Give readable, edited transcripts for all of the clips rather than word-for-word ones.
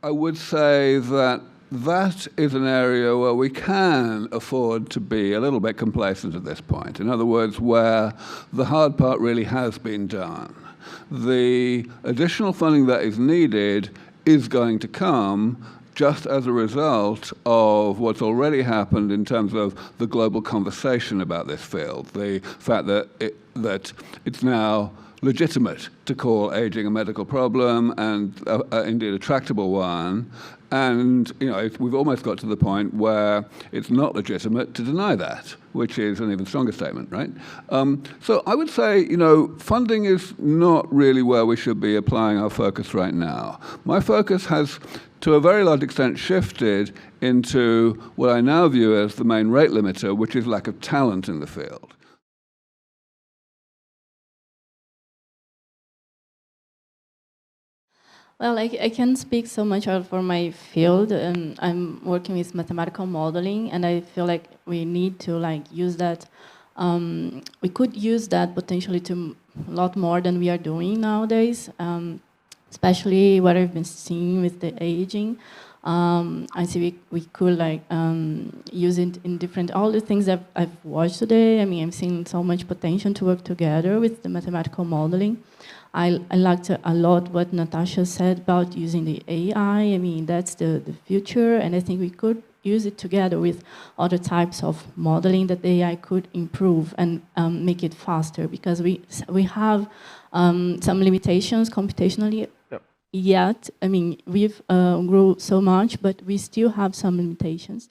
I would say that that is an area where we can afford to be a little bit complacent at this point. In other words, where the hard part really has been done. The additional funding that is needed is going to come just as a result of what's already happened in terms of the global conversation about this field. The fact that it's now legitimate to call aging a medical problem and indeed a tractable one. And we've almost got to the point where it's not legitimate to deny that, which is an even stronger statement, right? So I would say, funding is not really where we should be applying our focus right now. My focus has, to a very large extent, shifted into what I now view as the main rate limiter, which is lack of talent in the field. Well, I can't speak so much for my field, and I'm working with mathematical modeling, and I feel like we need to use that. We could use that potentially to a lot more than we are doing nowadays, especially what I've been seeing with the aging. I see we could use it in different, all the things that I've watched today. I mean, I'm seeing so much potential to work together with the mathematical modeling. I liked a lot what Natasha said about using the AI. I mean, that's the future, and I think we could use it together with other types of modeling that the AI could improve and make it faster, because we have some limitations computationally. Yep. Yet. I mean, we've grown so much, but we still have some limitations.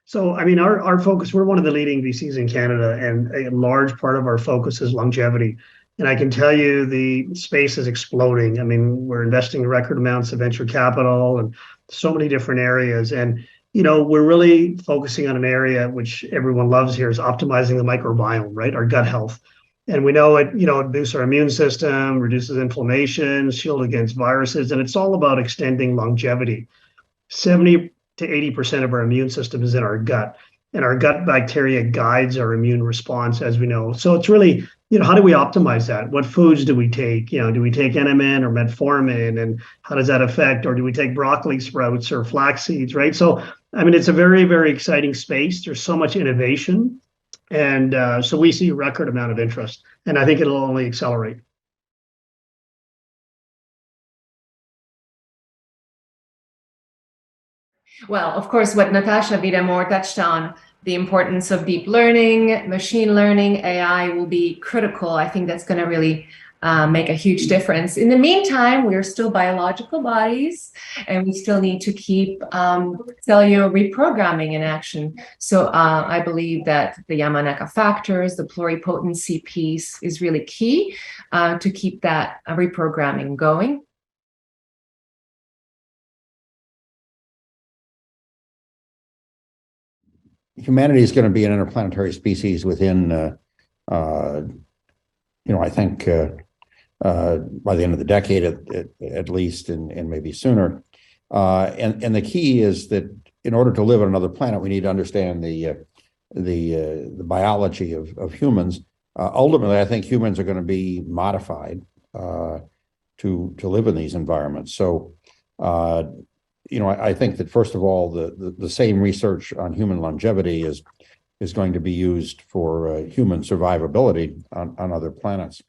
So, I mean, our focus, we're one of the leading VCs in Canada, and a large part of our focus is longevity. And I can tell you the space is exploding. I mean, we're investing record amounts of venture capital and so many different areas. And, we're really focusing on an area which everyone loves here, is optimizing the microbiome, right? Our gut health. And we know it, it boosts our immune system, reduces inflammation, shield against viruses, and it's all about extending longevity. 70 to 80% of our immune system is in our gut, and our gut bacteria guides our immune response, as we know. So it's really, how do we optimize that? What foods do we take? Do we take NMN or metformin, and how does that affect? Or do we take broccoli sprouts or flax seeds, right? So, I mean, it's a very, very exciting space. There's so much innovation. And so we see a record amount of interest, and I think it'll only accelerate. Well, of course, what Natasha Vita-More touched on, the importance of deep learning, machine learning, AI will be critical. I think that's going to really make a huge difference. In the meantime, we are still biological bodies, and we still need to keep cellular reprogramming in action. So I believe that the Yamanaka factors, the pluripotency piece is really key to keep that reprogramming going. Humanity is going to be an interplanetary species within, I think by the end of the decade at least, and maybe sooner. And the key is that in order to live on another planet, we need to understand the biology of humans. Ultimately, I think humans are going to be modified to live in these environments. So, I think that first of all, the same research on human longevity is going to be used for human survivability on other planets.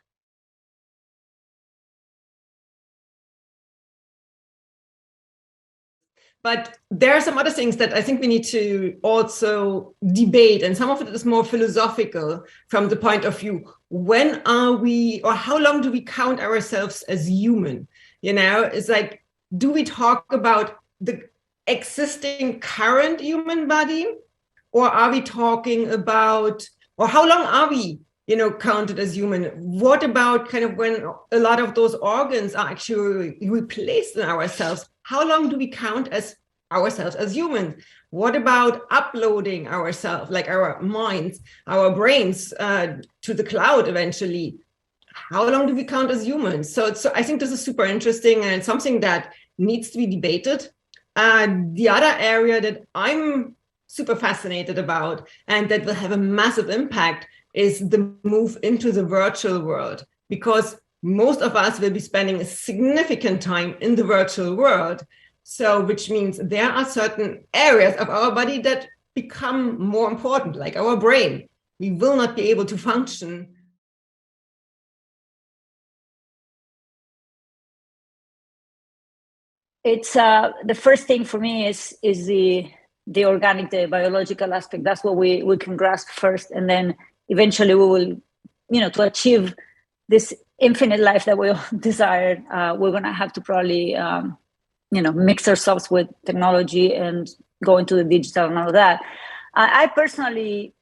But there are some other things that I think we need to also debate, and some of it is more philosophical from the point of view, when are we, or how long do we count ourselves as human? It's like, do we talk about the existing current human body, or are we talking about, or how long are we, counted as human? What about kind of when a lot of those organs are actually replaced in ourselves? How long do we count as ourselves as humans? What about uploading ourselves, like our minds, our brains, to the cloud eventually? How long do we count as humans? So I think this is super interesting and something that needs to be debated. The other area that I'm super fascinated about, and that will have a massive impact, is the move into the virtual world. because most of us will be spending a significant time in the virtual world. So, which means there are certain areas of our body that become more important, like our brain. We will not be able to function. It's the first thing for me is the organic, the biological aspect. That's what we can grasp first, and then eventually we will, to achieve this infinite life that we all desire, we're gonna have to probably mix ourselves with technology and go into the digital and all of that. I personally,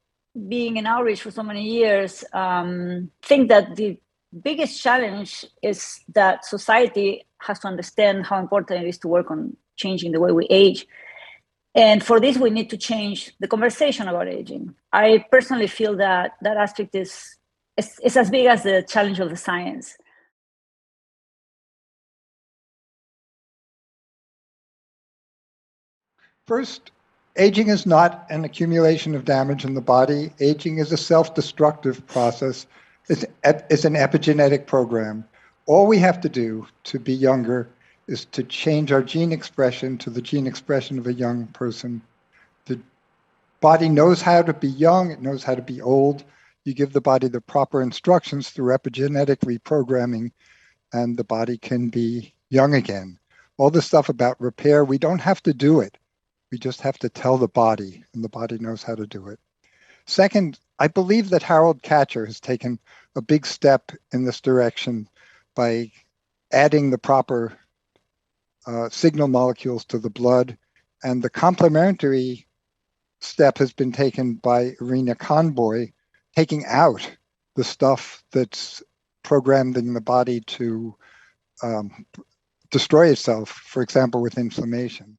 being in outreach for so many years, think that the biggest challenge is that society has to understand how important it is to work on changing the way we age. And for this, we need to change the conversation about aging. I personally feel that that aspect is as big as the challenge of the science. First, aging is not an accumulation of damage in the body. Aging is a self-destructive process. It's an epigenetic program. All we have to do to be younger is to change our gene expression to the gene expression of a young person. The body knows how to be young, it knows how to be old. You give the body the proper instructions through epigenetic reprogramming, and the body can be young again. All this stuff about repair, we don't have to do it. We just have to tell the body, and the body knows how to do it. Second, I believe that Harold Katcher has taken a big step in this direction by adding the proper signal molecules to the blood, and the complementary step has been taken by Irina Conboy, taking out the stuff that's programmed in the body to destroy itself, for example, with inflammation.